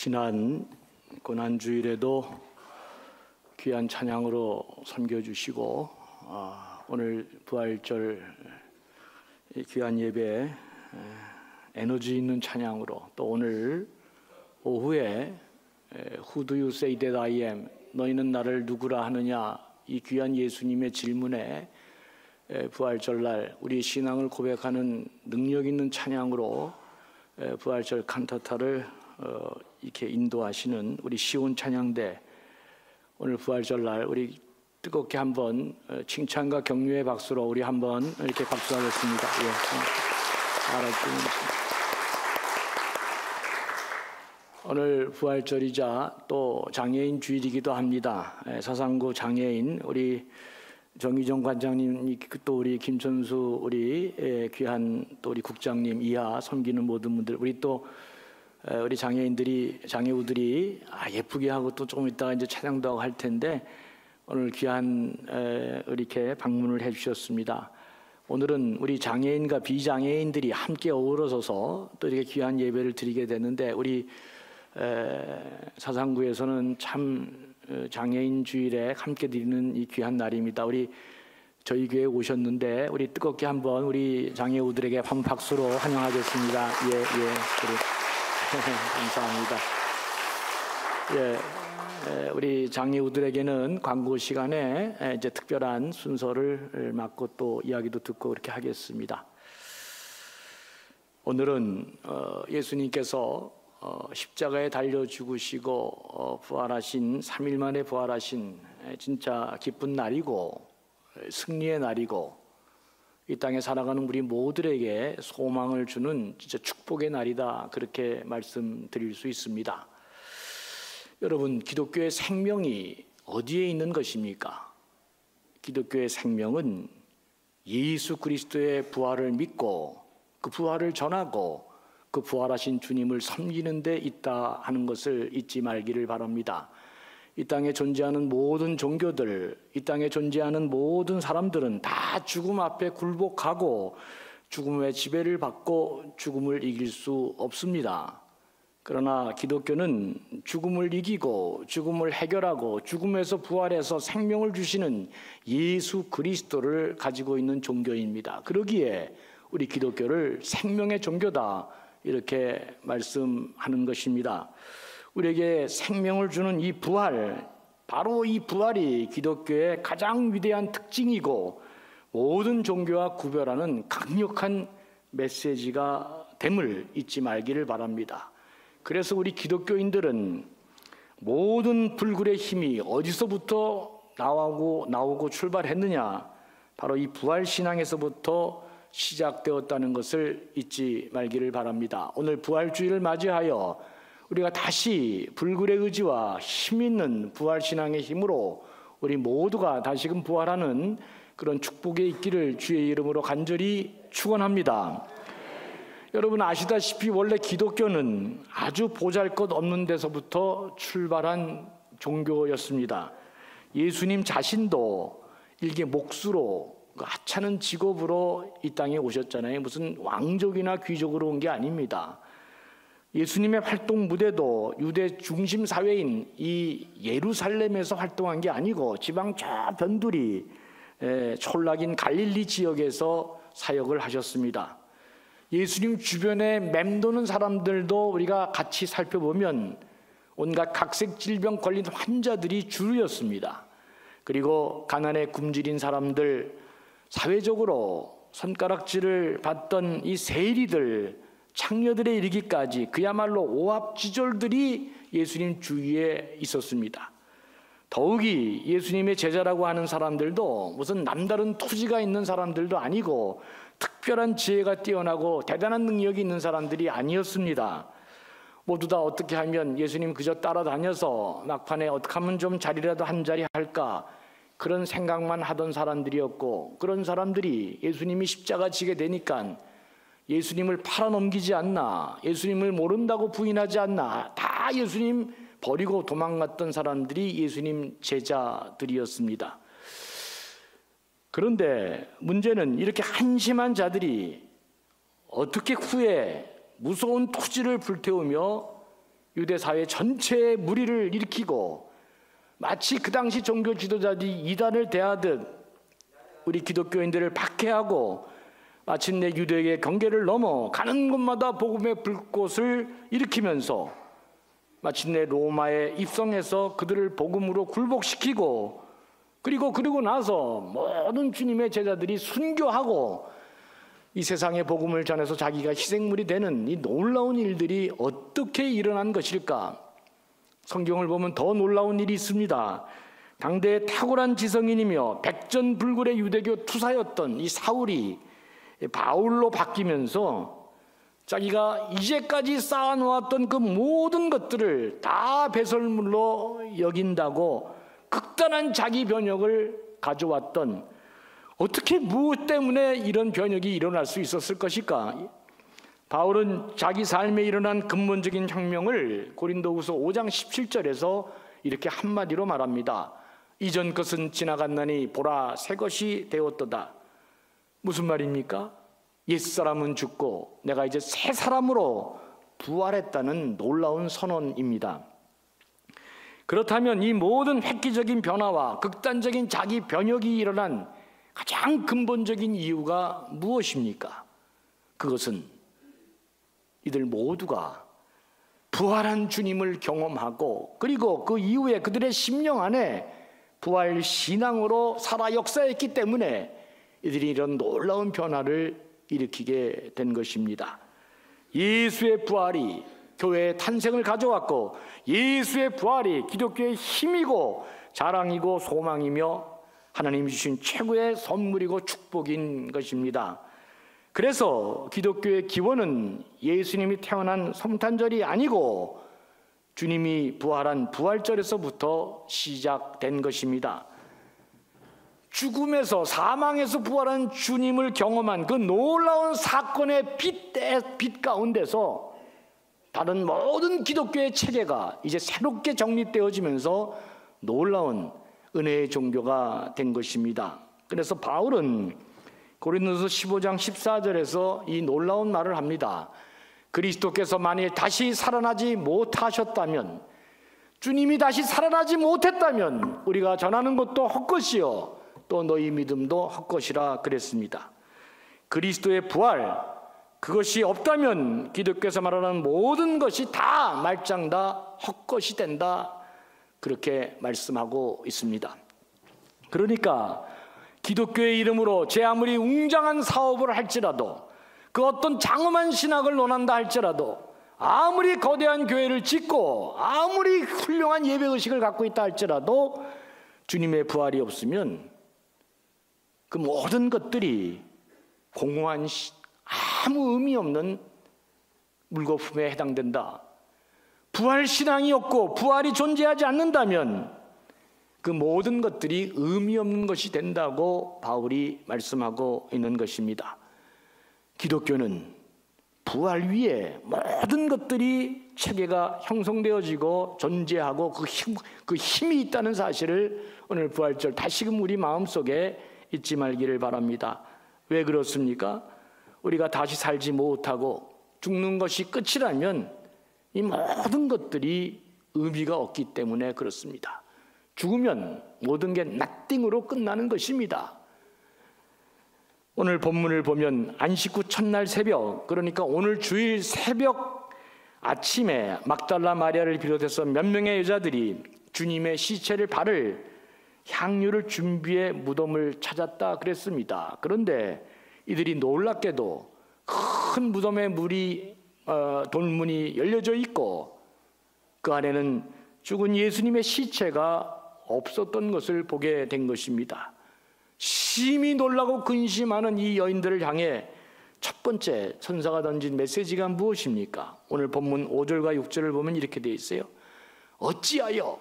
지난 고난주일에도 귀한 찬양으로 섬겨주시고 오늘 부활절 귀한 예배 에너지 있는 찬양으로 또 오늘 오후에 Who do you say that I am? 너희는 나를 누구라 하느냐? 이 귀한 예수님의 질문에 부활절날 우리 신앙을 고백하는 능력 있는 찬양으로 부활절 칸타타를 이렇게 인도하시는 우리 시온 찬양대, 오늘 부활절날 우리 뜨겁게 한번 칭찬과 격려의 박수로 우리 한번 이렇게 박수하겠습니다. 오늘 부활절이자 또 장애인 주일이기도 합니다. 사상구 장애인 우리 정희정 관장님, 또 우리 김천수 우리 귀한 또 우리 국장님 이하 섬기는 모든 분들, 우리 또 우리 장애우들이 예쁘게 하고 또 조금 있다가 이제 찬양도 하고 할 텐데 오늘 귀한 이렇게 방문을 해주셨습니다. 오늘은 우리 장애인과 비장애인들이 함께 어우러져서 또 이렇게 귀한 예배를 드리게 되는데 우리 사상구에서는 참 장애인 주일에 함께 드리는 이 귀한 날입니다. 우리 저희 교회에 오셨는데 우리 뜨겁게 한번 우리 장애우들에게 한번 박수로 환영하겠습니다. 감사합니다. 우리 장애우들에게는 광고 시간에 이제 특별한 순서를 맡고 또 이야기도 듣고 그렇게 하겠습니다. 오늘은 예수님께서 십자가에 달려 죽으시고 부활하신 3일 만에 부활하신 진짜 기쁜 날이고 승리의 날이고 이 땅에 살아가는 우리 모두에게 소망을 주는 진짜 축복의 날이다, 그렇게 말씀드릴 수 있습니다. 여러분, 기독교의 생명이 어디에 있는 것입니까? 기독교의 생명은 예수 그리스도의 부활을 믿고 그 부활을 전하고 그 부활하신 주님을 섬기는 데 있다 하는 것을 잊지 말기를 바랍니다. 이 땅에 존재하는 모든 종교들, 이 땅에 존재하는 모든 사람들은 다 죽음 앞에 굴복하고 죽음의 지배를 받고 죽음을 이길 수 없습니다. 그러나 기독교는 죽음을 이기고 죽음을 해결하고 죽음에서 부활해서 생명을 주시는 예수 그리스도를 가지고 있는 종교입니다. 그러기에 우리 기독교를 생명의 종교다, 이렇게 말씀하는 것입니다. 우리에게 생명을 주는 이 부활, 바로 이 부활이 기독교의 가장 위대한 특징이고 모든 종교와 구별하는 강력한 메시지가 됨을 잊지 말기를 바랍니다. 그래서 우리 기독교인들은 모든 불굴의 힘이 어디서부터 나오고 출발했느냐, 바로 이 부활신앙에서부터 시작되었다는 것을 잊지 말기를 바랍니다. 오늘 부활주의를 맞이하여 우리가 다시 불굴의 의지와 힘있는 부활신앙의 힘으로 우리 모두가 다시금 부활하는 그런 축복에 있기를 주의 이름으로 간절히 축원합니다. 여러분 아시다시피 원래 기독교는 아주 보잘것없는 데서부터 출발한 종교였습니다. 예수님 자신도 일개 목수로 하찮은 직업으로 이 땅에 오셨잖아요. 무슨 왕족이나 귀족으로 온 게 아닙니다. 예수님의 활동 무대도 유대 중심 사회인 이 예루살렘에서 활동한 게 아니고 지방 저 변두리 촌락인 갈릴리 지역에서 사역을 하셨습니다. 예수님 주변에 맴도는 사람들도 우리가 같이 살펴보면 온갖 각색 질병 걸린 환자들이 주류였습니다. 그리고 가난에 굶주린 사람들, 사회적으로 손가락질을 받던 이 세리들, 창녀들에 이르기까지 그야말로 오합지졸들이 예수님 주위에 있었습니다. 더욱이 예수님의 제자라고 하는 사람들도 무슨 남다른 토지가 있는 사람들도 아니고 특별한 지혜가 뛰어나고 대단한 능력이 있는 사람들이 아니었습니다. 모두 다 어떻게 하면 예수님 그저 따라다녀서 막판에 어떻게 하면 좀 자리라도 한 자리 할까, 그런 생각만 하던 사람들이었고, 그런 사람들이 예수님이 십자가 지게 되니까 예수님을 팔아넘기지 않나, 예수님을 모른다고 부인하지 않나, 다 예수님 버리고 도망갔던 사람들이 예수님 제자들이었습니다. 그런데 문제는 이렇게 한심한 자들이 어떻게 후에 무서운 토지를 불태우며 유대 사회 전체의 무리를 일으키고 마치 그 당시 종교 지도자들이 이단을 대하듯 우리 기독교인들을 박해하고 마침내 유대의 경계를 넘어 가는 곳마다 복음의 불꽃을 일으키면서 마침내 로마에 입성해서 그들을 복음으로 굴복시키고 그리고 나서 모든 주님의 제자들이 순교하고 이 세상의 복음을 전해서 자기가 희생물이 되는 이 놀라운 일들이 어떻게 일어난 것일까? 성경을 보면 더 놀라운 일이 있습니다. 당대의 탁월한 지성인이며 백전불굴의 유대교 투사였던 이 사울이 바울로 바뀌면서 자기가 이제까지 쌓아놓았던 그 모든 것들을 다 배설물로 여긴다고 극단한 자기 변혁을 가져왔던, 어떻게 무엇 때문에 이런 변혁이 일어날 수 있었을 것일까? 바울은 자기 삶에 일어난 근본적인 혁명을 고린도후서 5장 17절에서 이렇게 한마디로 말합니다. 이전 것은 지나갔나니 보라 새 것이 되었도다. 무슨 말입니까? 옛사람은 죽고 내가 이제 새 사람으로 부활했다는 놀라운 선언입니다. 그렇다면 이 모든 획기적인 변화와 극단적인 자기 변혁이 일어난 가장 근본적인 이유가 무엇입니까? 그것은 이들 모두가 부활한 주님을 경험하고 그리고 그 이후에 그들의 심령 안에 부활 신앙으로 살아 역사했기 때문에 이들이 이런 놀라운 변화를 일으키게 된 것입니다. 예수의 부활이 교회의 탄생을 가져왔고 예수의 부활이 기독교의 힘이고 자랑이고 소망이며 하나님이 주신 최고의 선물이고 축복인 것입니다. 그래서 기독교의 기원은 예수님이 태어난 성탄절이 아니고 주님이 부활한 부활절에서부터 시작된 것입니다. 죽음에서 사망에서 부활한 주님을 경험한 그 놀라운 사건의 빛 가운데서 다른 모든 기독교의 체계가 이제 새롭게 정립되어지면서 놀라운 은혜의 종교가 된 것입니다. 그래서 바울은 고린도서 15장 14절에서 이 놀라운 말을 합니다. 그리스도께서 만일 다시 살아나지 못하셨다면, 주님이 다시 살아나지 못했다면 우리가 전하는 것도 헛것이요 또 너희 믿음도 헛것이라 그랬습니다. 그리스도의 부활, 그것이 없다면 기독교에서 말하는 모든 것이 다 말짱다 헛것이 된다, 그렇게 말씀하고 있습니다. 그러니까 기독교의 이름으로 제 아무리 웅장한 사업을 할지라도, 그 어떤 장엄한 신학을 논한다 할지라도, 아무리 거대한 교회를 짓고 아무리 훌륭한 예배의식을 갖고 있다 할지라도 주님의 부활이 없으면 그 모든 것들이 공허한 아무 의미 없는 물거품에 해당된다. 부활신앙이 없고 부활이 존재하지 않는다면 그 모든 것들이 의미 없는 것이 된다고 바울이 말씀하고 있는 것입니다. 기독교는 부활 위에 모든 것들이 체계가 형성되어지고 존재하고 그 힘이 있다는 사실을 오늘 부활절 다시금 우리 마음속에 잊지 말기를 바랍니다. 왜 그렇습니까? 우리가 다시 살지 못하고 죽는 것이 끝이라면 이 모든 것들이 의미가 없기 때문에 그렇습니다. 죽으면 모든 게 nothing으로 끝나는 것입니다. 오늘 본문을 보면 안식 후 첫날 새벽, 그러니까 오늘 주일 새벽 아침에 막달라 마리아를 비롯해서 몇 명의 여자들이 주님의 시체를 바를 향유를 준비해 무덤을 찾았다 그랬습니다. 그런데 이들이 놀랍게도 큰 무덤의 돌문이 열려져 있고 그 안에는 죽은 예수님의 시체가 없었던 것을 보게 된 것입니다. 심히 놀라고 근심하는 이 여인들을 향해 첫 번째 천사가 던진 메시지가 무엇입니까? 오늘 본문 5절과 6절을 보면 이렇게 되어 있어요. 어찌하여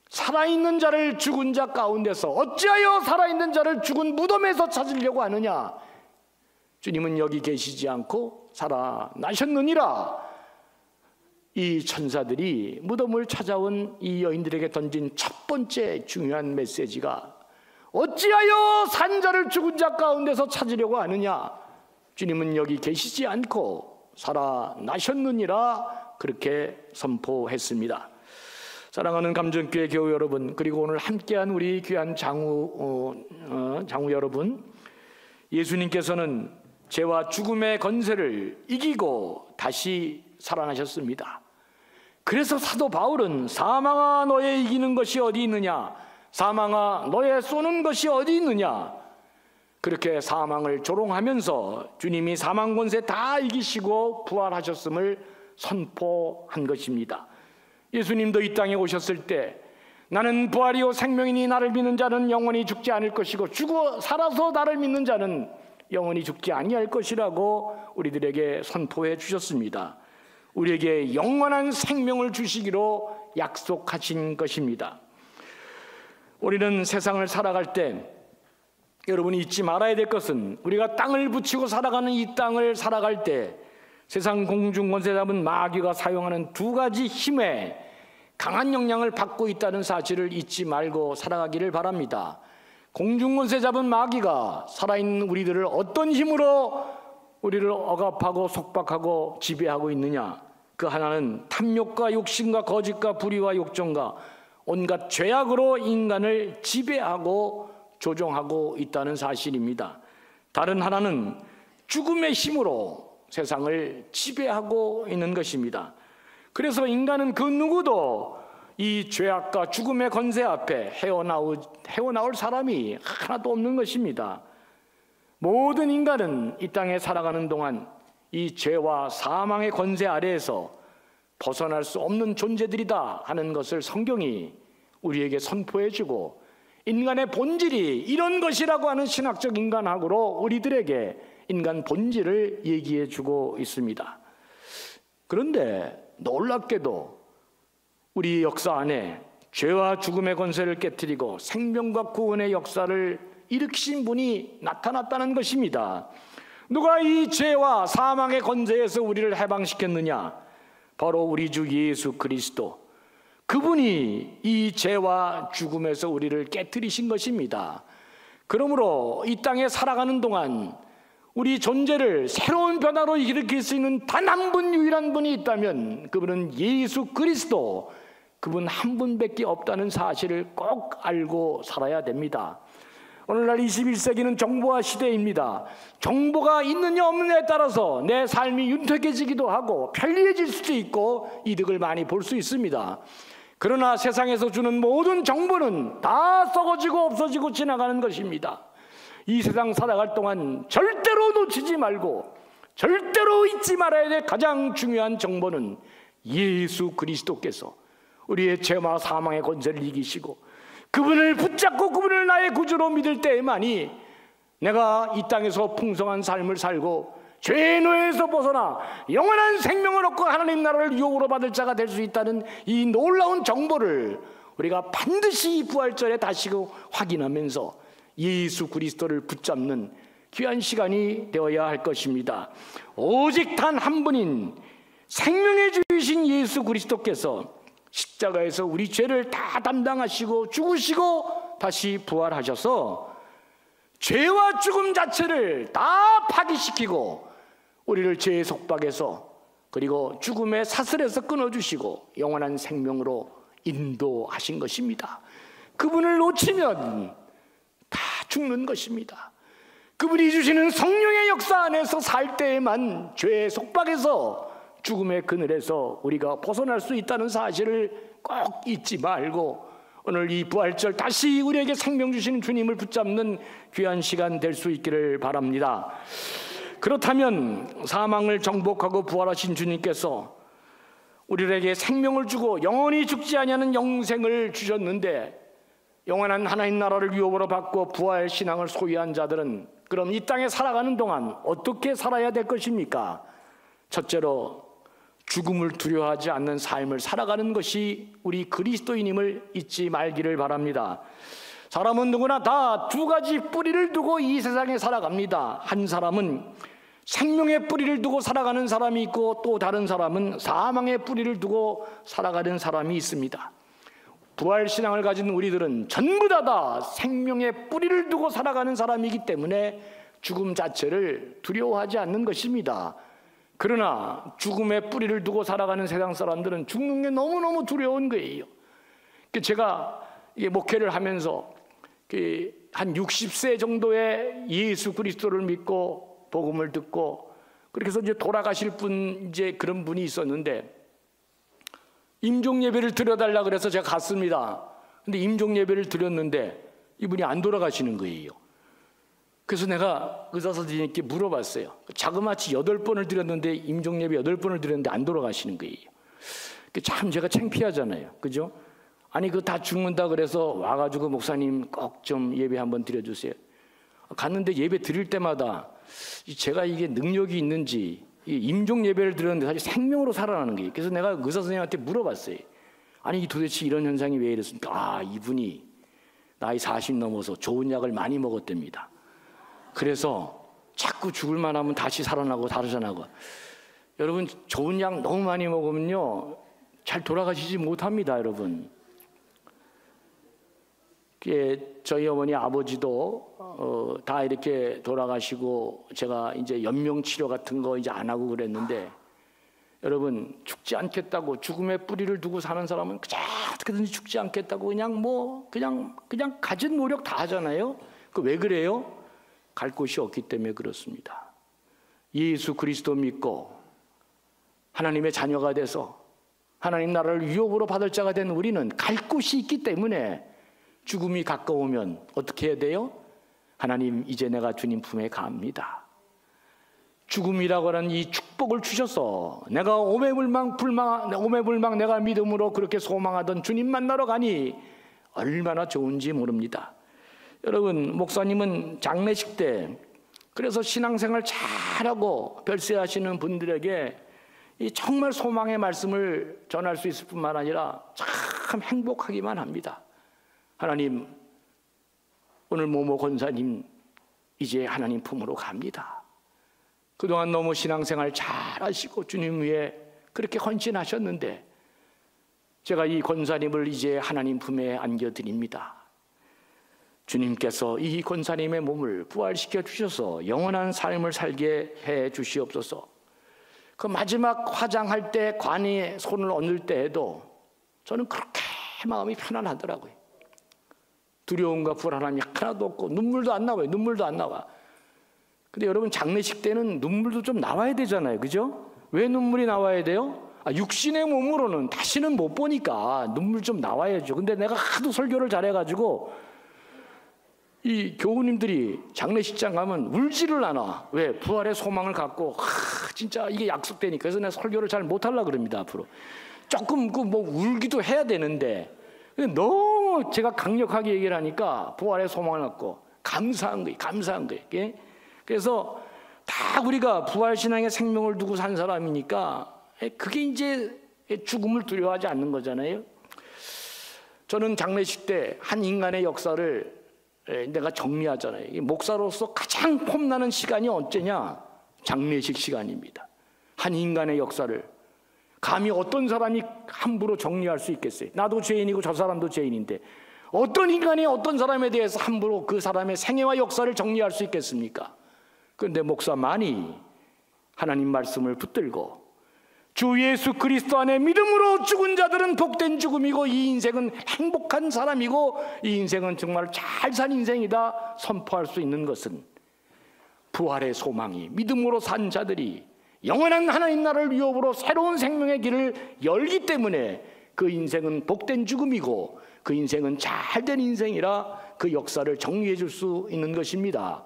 살아있는 자를 죽은 자 가운데서, 어찌하여 살아있는 자를 죽은 무덤에서 찾으려고 하느냐? 주님은 여기 계시지 않고 살아나셨느니라. 이 천사들이 무덤을 찾아온 이 여인들에게 던진 첫 번째 중요한 메시지가 어찌하여 산 자를 죽은 자 가운데서 찾으려고 하느냐? 주님은 여기 계시지 않고 살아나셨느니라 그렇게 선포했습니다. 사랑하는 감전교회 교우 여러분, 그리고 오늘 함께한 우리 귀한 장우 여러분, 예수님께서는 죄와 죽음의 권세를 이기고 다시 살아나셨습니다. 그래서 사도 바울은 사망아 너의 이기는 것이 어디 있느냐, 사망아 너의 쏘는 것이 어디 있느냐, 그렇게 사망을 조롱하면서 주님이 사망 권세 다 이기시고 부활하셨음을 선포한 것입니다. 예수님도 이 땅에 오셨을 때 나는 부활이요 생명이니 나를 믿는 자는 영원히 죽지 않을 것이고 죽어 살아서 나를 믿는 자는 영원히 죽지 아니할 것이라고 우리들에게 선포해 주셨습니다. 우리에게 영원한 생명을 주시기로 약속하신 것입니다. 우리는 세상을 살아갈 때 여러분이 잊지 말아야 될 것은, 우리가 땅을 붙이고 살아가는 이 땅을 살아갈 때 세상 공중 권세 잡은 마귀가 사용하는 두 가지 힘에 강한 영향을 받고 있다는 사실을 잊지 말고 살아가기를 바랍니다. 공중 권세 잡은 마귀가 살아있는 우리들을 어떤 힘으로 우리를 억압하고 속박하고 지배하고 있느냐, 그 하나는 탐욕과 욕심과 거짓과 불의와 욕정과 온갖 죄악으로 인간을 지배하고 조종하고 있다는 사실입니다. 다른 하나는 죽음의 힘으로 세상을 지배하고 있는 것입니다. 그래서 인간은 그 누구도 이 죄악과 죽음의 권세 앞에 헤어나올 사람이 하나도 없는 것입니다. 모든 인간은 이 땅에 살아가는 동안 이 죄와 사망의 권세 아래에서 벗어날 수 없는 존재들이다 하는 것을 성경이 우리에게 선포해주고, 인간의 본질이 이런 것이라고 하는 신학적 인간학으로 우리들에게 인간 본질을 얘기해주고 있습니다. 그런데 놀랍게도 우리 역사 안에 죄와 죽음의 권세를 깨트리고 생명과 구원의 역사를 일으키신 분이 나타났다는 것입니다. 누가 이 죄와 사망의 권세에서 우리를 해방시켰느냐? 바로 우리 주 예수 그리스도. 그분이 이 죄와 죽음에서 우리를 깨트리신 것입니다. 그러므로 이 땅에 살아가는 동안 우리 존재를 새로운 변화로 일으킬 수 있는 단 한 분, 유일한 분이 있다면 그분은 예수 그리스도, 그분 한 분밖에 없다는 사실을 꼭 알고 살아야 됩니다. 오늘날 21세기는 정보화 시대입니다. 정보가 있느냐 없느냐에 따라서 내 삶이 윤택해지기도 하고 편리해질 수도 있고 이득을 많이 볼 수 있습니다. 그러나 세상에서 주는 모든 정보는 다 썩어지고 없어지고 지나가는 것입니다. 이 세상 살아갈 동안 절대로 놓치지 말고 절대로 잊지 말아야 될 가장 중요한 정보는 예수 그리스도께서 우리의 죄와 사망의 권세를 이기시고 그분을 붙잡고 그분을 나의 구주로 믿을 때에만이 내가 이 땅에서 풍성한 삶을 살고 죄의 노예에서 벗어나 영원한 생명을 얻고 하나님 나라를 유업으로 받을 자가 될 수 있다는 이 놀라운 정보를 우리가 반드시 부활절에 다시금 확인하면서 예수 그리스도를 붙잡는 귀한 시간이 되어야 할 것입니다. 오직 단 한 분인 생명의 주이신 예수 그리스도께서 십자가에서 우리 죄를 다 담당하시고 죽으시고 다시 부활하셔서 죄와 죽음 자체를 다 파기시키고 우리를 죄의 속박에서 그리고 죽음의 사슬에서 끊어주시고 영원한 생명으로 인도하신 것입니다. 그분을 놓치면 다 죽는 것입니다. 그분이 주시는 성령의 역사 안에서 살 때에만 죄의 속박에서 죽음의 그늘에서 우리가 벗어날 수 있다는 사실을 꼭 잊지 말고 오늘 이 부활절 다시 우리에게 생명 주시는 주님을 붙잡는 귀한 시간 될 수 있기를 바랍니다. 그렇다면 사망을 정복하고 부활하신 주님께서 우리에게 생명을 주고 영원히 죽지 아니하는 영생을 주셨는데, 영원한 하나님 나라를 유업으로 받고 부활 신앙을 소유한 자들은 그럼 이 땅에 살아가는 동안 어떻게 살아야 될 것입니까? 첫째로 죽음을 두려워하지 않는 삶을 살아가는 것이 우리 그리스도인임을 잊지 말기를 바랍니다. 사람은 누구나 다 두 가지 뿌리를 두고 이 세상에 살아갑니다. 한 사람은 생명의 뿌리를 두고 살아가는 사람이 있고 또 다른 사람은 사망의 뿌리를 두고 살아가는 사람이 있습니다. 부활신앙을 가진 우리들은 전부 다 생명의 뿌리를 두고 살아가는 사람이기 때문에 죽음 자체를 두려워하지 않는 것입니다. 그러나 죽음의 뿌리를 두고 살아가는 세상 사람들은 죽는 게 너무너무 두려운 거예요. 제가 목회를 하면서 한 60세 정도의 예수 그리스도를 믿고 복음을 듣고 그렇게 해서 이제 돌아가실 분, 이제 그런 분이 있었는데, 임종 예배를 드려달라 그래서 제가 갔습니다. 근데 임종 예배를 드렸는데 이분이 안 돌아가시는 거예요. 그래서 내가 의사 선생님께 물어봤어요. 자그마치 8번을 드렸는데, 임종 예배 8번을 드렸는데 안 돌아가시는 거예요. 참 제가 창피하잖아요. 그죠? 아니, 그거 다 죽는다 그래서 와가지고 목사님 꼭 좀 예배 한번 드려주세요. 갔는데 예배 드릴 때마다 제가 이게 능력이 있는지, 임종 예배를 드렸는데 사실 생명으로 살아나는 거예요. 그래서 내가 의사 선생님한테 물어봤어요. 아니, 도대체 이런 현상이 왜 이랬습니까? 아, 이분이 나이 40 넘어서 좋은 약을 많이 먹었답니다. 그래서 자꾸 죽을만 하면 다시 살아나고 살아나고. 여러분, 좋은 약 너무 많이 먹으면요 잘 돌아가시지 못합니다. 여러분, 저희 어머니 아버지도 다 이렇게 돌아가시고 제가 이제 연명치료 같은 거 이제 안 하고 그랬는데, 여러분, 죽지 않겠다고 죽음의 뿌리를 두고 사는 사람은 그냥 어떻게든지 죽지 않겠다고 그냥 가진 노력 다 하잖아요. 그 왜 그래요? 갈 곳이 없기 때문에 그렇습니다. 예수 그리스도 믿고 하나님의 자녀가 돼서 하나님 나라를 유업으로 받을 자가 된 우리는 갈 곳이 있기 때문에 죽음이 가까우면 어떻게 해야 돼요? 하나님, 이제 내가 주님 품에 갑니다. 죽음이라고 하는 이 축복을 주셔서 내가 오매불망 내가 믿음으로 그렇게 소망하던 주님 만나러 가니 얼마나 좋은지 모릅니다. 여러분, 목사님은 장례식 때 그래서 신앙생활 잘하고 별세하시는 분들에게 이 정말 소망의 말씀을 전할 수 있을 뿐만 아니라 참 행복하기만 합니다. 하나님, 오늘 모모 권사님 이제 하나님 품으로 갑니다. 그동안 너무 신앙생활 잘하시고 주님 위해 그렇게 헌신하셨는데 제가 이 권사님을 이제 하나님 품에 안겨드립니다. 주님께서 이 권사님의 몸을 부활시켜 주셔서 영원한 삶을 살게 해 주시옵소서. 그 마지막 화장할 때 관에 손을 얹을 때에도 저는 그렇게 마음이 편안하더라고요. 두려움과 불안함이 하나도 없고 눈물도 안 나와요. 눈물도 안 나와. 근데 여러분, 장례식 때는 눈물도 좀 나와야 되잖아요. 그죠? 왜 눈물이 나와야 돼요? 육신의 몸으로는 다시는 못 보니까 눈물 좀 나와야죠. 근데 내가 하도 설교를 잘해가지고 이 교우님들이 장례식장 가면 울지를 않아. 왜? 부활의 소망을 갖고 진짜 이게 약속되니까. 그래서 내가 설교를 잘 못하려고 그럽니다. 앞으로 조금 울기도 해야 되는데 너무 제가 강력하게 얘기를 하니까 부활의 소망을 갖고 감사한 거예요. 그래서 다 우리가 부활신앙의 생명을 두고 산 사람이니까 그게 이제 죽음을 두려워하지 않는 거잖아요. 저는 장례식 때 한 인간의 역사를 내가 정리하잖아요. 목사로서 가장 폼나는 시간이 언제냐? 장례식 시간입니다. 한 인간의 역사를 감히 어떤 사람이 함부로 정리할 수 있겠어요? 나도 죄인이고 저 사람도 죄인인데 어떤 인간이 어떤 사람에 대해서 함부로 그 사람의 생애와 역사를 정리할 수 있겠습니까? 그런데 목사만이 하나님 말씀을 붙들고 주 예수 그리스도 안에 믿음으로 죽은 자들은 복된 죽음이고 이 인생은 행복한 사람이고 이 인생은 정말 잘 산 인생이다 선포할 수 있는 것은 부활의 소망이 믿음으로 산 자들이 영원한 하나님 나라를 유업으로 새로운 생명의 길을 열기 때문에 그 인생은 복된 죽음이고 그 인생은 잘된 인생이라 그 역사를 정리해 줄 수 있는 것입니다.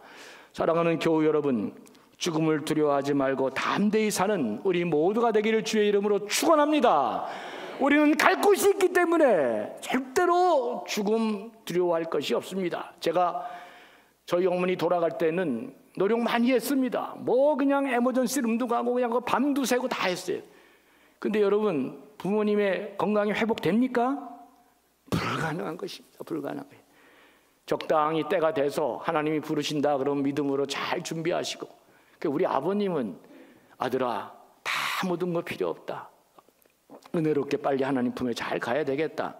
사랑하는 교우 여러분, 죽음을 두려워하지 말고 담대히 사는 우리 모두가 되기를 주의 이름으로 축원합니다. 우리는 갈 곳이 있기 때문에 절대로 죽음 두려워할 것이 없습니다. 제가 저희 어머니 돌아갈 때는 노력 많이 했습니다. 그냥 에머전시 룸도 가고 그냥 밤도 새고 다 했어요. 근데 여러분, 부모님의 건강이 회복됩니까? 불가능한 것입니다. 불가능한 거예요. 적당히 때가 돼서 하나님이 부르신다 그러면 믿음으로 잘 준비하시고, 우리 아버님은 아들아 다 모든 거 필요 없다. 은혜롭게 빨리 하나님 품에 잘 가야 되겠다.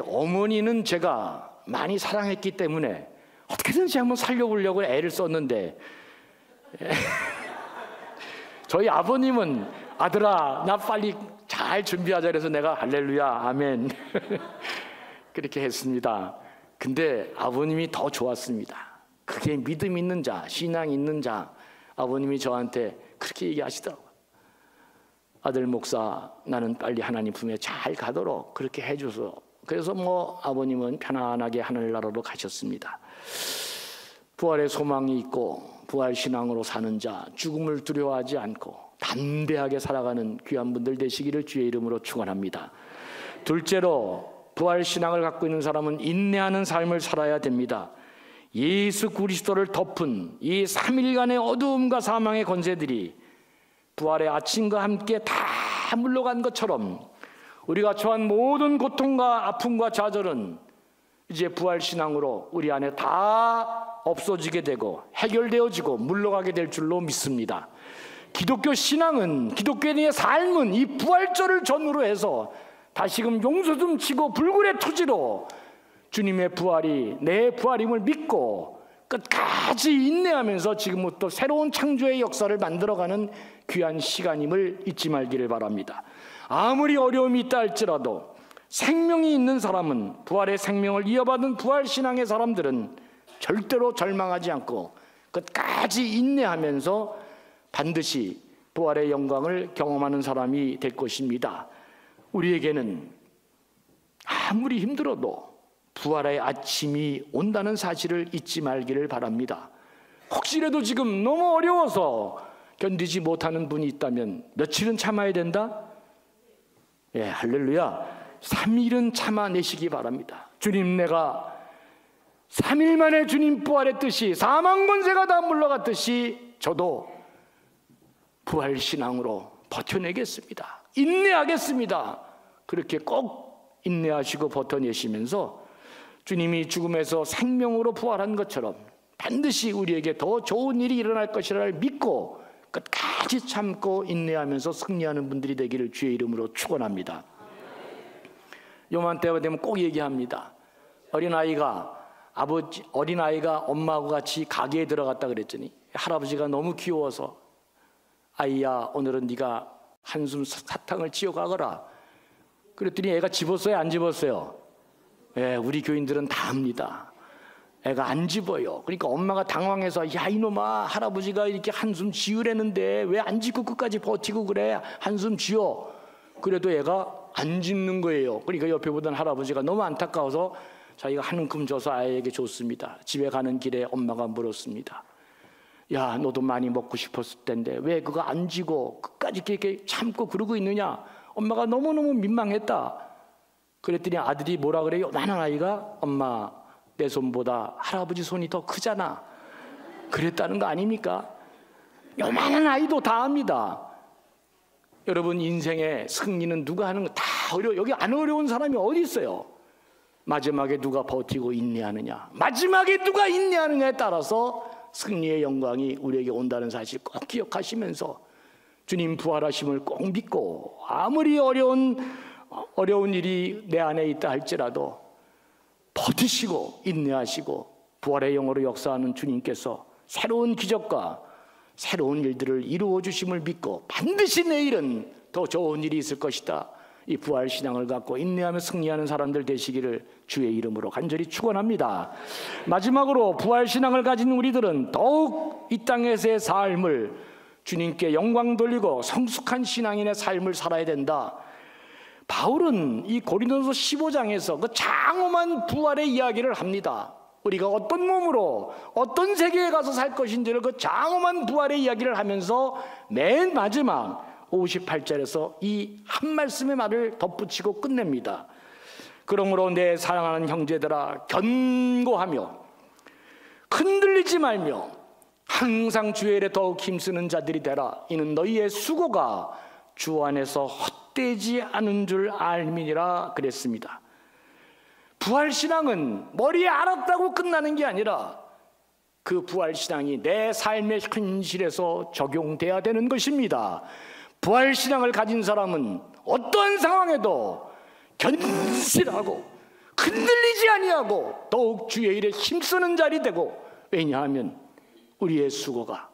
어머니는 제가 많이 사랑했기 때문에 어떻게든지 한번 살려보려고 애를 썼는데 저희 아버님은 아들아 나 빨리 잘 준비하자 그래서 내가 할렐루야 아멘 그렇게 했습니다. 근데 아버님이 더 좋았습니다. 그게 믿음 있는 자, 신앙 있는 자. 아버님이 저한테 그렇게 얘기하시더라고요. 아들 목사, 나는 빨리 하나님 품에 잘 가도록 그렇게 해줘서, 그래서 아버님은 편안하게 하늘나라로 가셨습니다. 부활의 소망이 있고 부활신앙으로 사는 자, 죽음을 두려워하지 않고 담대하게 살아가는 귀한 분들 되시기를 주의 이름으로 축원합니다. 둘째로, 부활신앙을 갖고 있는 사람은 인내하는 삶을 살아야 됩니다. 예수 그리스도를 덮은 이 3일간의 어두움과 사망의 권세들이 부활의 아침과 함께 다 물러간 것처럼 우리가 처한 모든 고통과 아픔과 좌절은 이제 부활신앙으로 우리 안에 다 없어지게 되고 해결되어지고 물러가게 될 줄로 믿습니다. 기독교 신앙은, 기독교인의 삶은 이 부활절을 전후로 해서 다시금 용서 좀 치고 불굴의 투지로 주님의 부활이 내 부활임을 믿고 끝까지 인내하면서 지금부터 새로운 창조의 역사를 만들어가는 귀한 시간임을 잊지 말기를 바랍니다. 아무리 어려움이 있다 할지라도 생명이 있는 사람은, 부활의 생명을 이어받은 부활신앙의 사람들은 절대로 절망하지 않고 끝까지 인내하면서 반드시 부활의 영광을 경험하는 사람이 될 것입니다. 우리에게는 아무리 힘들어도 부활의 아침이 온다는 사실을 잊지 말기를 바랍니다. 혹시라도 지금 너무 어려워서 견디지 못하는 분이 있다면 며칠은 참아야 된다? 예, 할렐루야. 3일은 참아내시기 바랍니다. 주님, 내가 3일 만에 주님 부활의 뜻이 사망 권세가 다 물러갔듯이 저도 부활신앙으로 버텨내겠습니다. 인내하겠습니다. 그렇게 꼭 인내하시고 버텨내시면서 주님이 죽음에서 생명으로 부활한 것처럼 반드시 우리에게 더 좋은 일이 일어날 것이라를 믿고 끝까지 참고 인내하면서 승리하는 분들이 되기를 주의 이름으로 축원합니다. 요맘때가 되면 꼭 얘기합니다. 어린아이가 엄마하고 같이 가게에 들어갔다 그랬더니 할아버지가 너무 귀여워서 아이야, 오늘은 네가 한숨 사탕을 지어가거라. 그랬더니 애가 집었어요, 안 집었어요? 예, 우리 교인들은 다 합니다. 애가 안 집어요. 그러니까 엄마가 당황해서 야, 이놈아, 할아버지가 이렇게 한숨 지으라는데 왜 안 짓고 끝까지 버티고 그래? 한숨 지어. 그래도 애가 안 짓는 거예요. 그러니까 옆에 보던 할아버지가 너무 안타까워서 자기가 한 움큼 줘서 아이에게 줬습니다. 집에 가는 길에 엄마가 물었습니다. 야, 너도 많이 먹고 싶었을 텐데 왜 그거 안 지고 끝까지 이렇게 참고 그러고 있느냐? 엄마가 너무너무 민망했다. 그랬더니 아들이 뭐라 그래요? 요만한 아이가 엄마, 내 손보다 할아버지 손이 더 크잖아. 그랬다는 거 아닙니까? 요만한 아이도 다 합니다. 여러분, 인생의 승리는 누가 하는 거 다 어려워. 여기 안 어려운 사람이 어디 있어요? 마지막에 누가 버티고 인내하느냐, 마지막에 누가 인내하느냐에 따라서 승리의 영광이 우리에게 온다는 사실 꼭 기억하시면서 주님 부활하심을 꼭 믿고 아무리 어려운 일이 내 안에 있다 할지라도 버티시고 인내하시고 부활의 영으로 역사하는 주님께서 새로운 기적과 새로운 일들을 이루어 주심을 믿고 반드시 내일은 더 좋은 일이 있을 것이다. 이 부활신앙을 갖고 인내하며 승리하는 사람들 되시기를 주의 이름으로 간절히 축원합니다. 마지막으로 부활신앙을 가진 우리들은 더욱 이 땅에서의 삶을 주님께 영광 돌리고 성숙한 신앙인의 삶을 살아야 된다. 바울은 이 고린도서 15장에서 그 장엄한 부활의 이야기를 합니다. 우리가 어떤 몸으로 어떤 세계에 가서 살 것인지를 그 장엄한 부활의 이야기를 하면서 맨 마지막 58절에서 이 한 말씀의 말을 덧붙이고 끝냅니다. 그러므로 내 사랑하는 형제들아, 견고하며 흔들리지 말며 항상 주의 일에 더욱 힘쓰는 자들이 되라. 이는 너희의 수고가 주 안에서 헛되지 않은 줄 알미니라 그랬습니다. 부활신앙은 머리에 알았다고 끝나는 게 아니라 그 부활신앙이 내 삶의 현실에서 적용돼야 되는 것입니다. 부활신앙을 가진 사람은 어떠한 상황에도 견실하고 흔들리지 아니하고 더욱 주의 일에 힘쓰는 자리 되고, 왜냐하면 우리의 수고가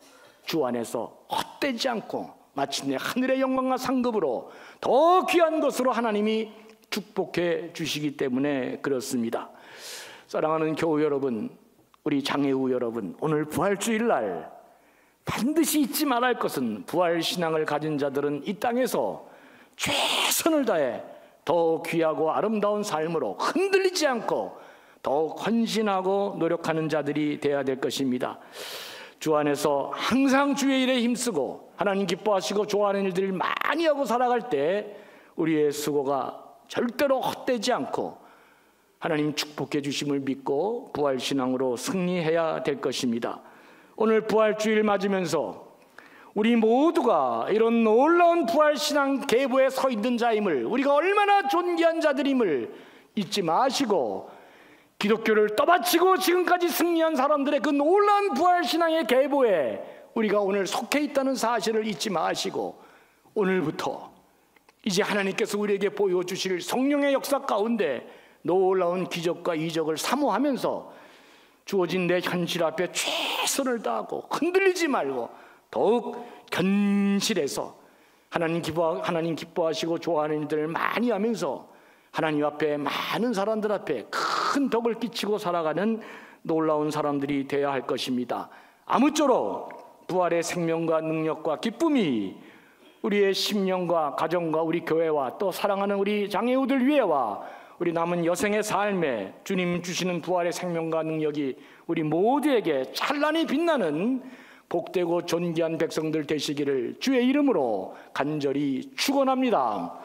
주 안에서 헛되지 않고 마침내 하늘의 영광과 상급으로 더 귀한 것으로 하나님이 축복해 주시기 때문에 그렇습니다. 사랑하는 교우 여러분, 우리 장애우 여러분, 오늘 부활주일날 반드시 잊지 말아야 할 것은 부활신앙을 가진 자들은 이 땅에서 최선을 다해 더 귀하고 아름다운 삶으로 흔들리지 않고 더욱 헌신하고 노력하는 자들이 되어야 될 것입니다. 주 안에서 항상 주의 일에 힘쓰고 하나님 기뻐하시고 좋아하는 일들을 많이 하고 살아갈 때 우리의 수고가 절대로 헛되지 않고 하나님 축복해 주심을 믿고 부활신앙으로 승리해야 될 것입니다. 오늘 부활주일 맞으면서 우리 모두가 이런 놀라운 부활신앙 계보에 서 있는 자임을, 우리가 얼마나 존귀한 자들임을 잊지 마시고 기독교를 떠받치고 지금까지 승리한 사람들의 그 놀라운 부활신앙의 계보에 우리가 오늘 속해 있다는 사실을 잊지 마시고 오늘부터 이제 하나님께서 우리에게 보여주실 성령의 역사 가운데 놀라운 기적과 이적을 사모하면서 주어진 내 현실 앞에 최선을 다하고 흔들리지 말고 더욱 견실해서 하나님 기뻐하시고 좋아하는 일들을 많이 하면서 하나님 앞에, 많은 사람들 앞에 큰 덕을 끼치고 살아가는 놀라운 사람들이 되어야 할 것입니다. 아무쪼록 부활의 생명과 능력과 기쁨이 우리의 심령과 가정과 우리 교회와 또 사랑하는 우리 장애우들 위에와 우리 남은 여생의 삶에 주님 주시는 부활의 생명과 능력이 우리 모두에게 찬란히 빛나는 복되고 존귀한 백성들 되시기를 주의 이름으로 간절히 축원합니다.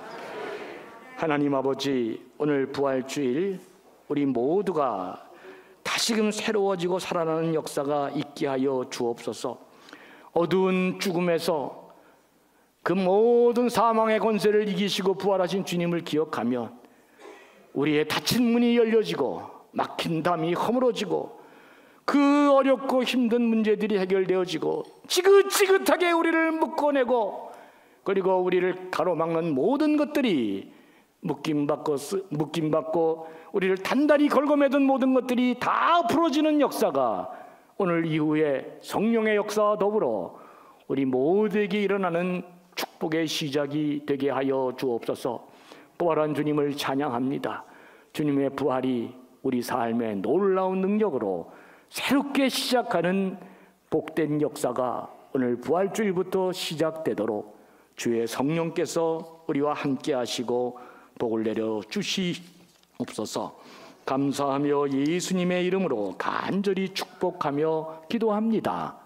하나님 아버지, 오늘 부활주일 우리 모두가 다시금 새로워지고 살아나는 역사가 있게 하여 주옵소서. 어두운 죽음에서 그 모든 사망의 권세를 이기시고 부활하신 주님을 기억하며 우리의 닫힌 문이 열려지고 막힌 담이 허물어지고 그 어렵고 힘든 문제들이 해결되어지고 지긋지긋하게 우리를 묶어내고 그리고 우리를 가로막는 모든 것들이 묶임받고 우리를 단단히 걸거매던 모든 것들이 다 풀어지는 역사가 오늘 이후에 성령의 역사와 더불어 우리 모두에게 일어나는 축복의 시작이 되게 하여 주옵소서. 부활한 주님을 찬양합니다. 주님의 부활이 우리 삶의 놀라운 능력으로 새롭게 시작하는 복된 역사가 오늘 부활주일부터 시작되도록 주의 성령께서 우리와 함께 하시고 복을 내려 주시옵소서. 감사하며 예수님의 이름으로 간절히 축복하며 기도합니다.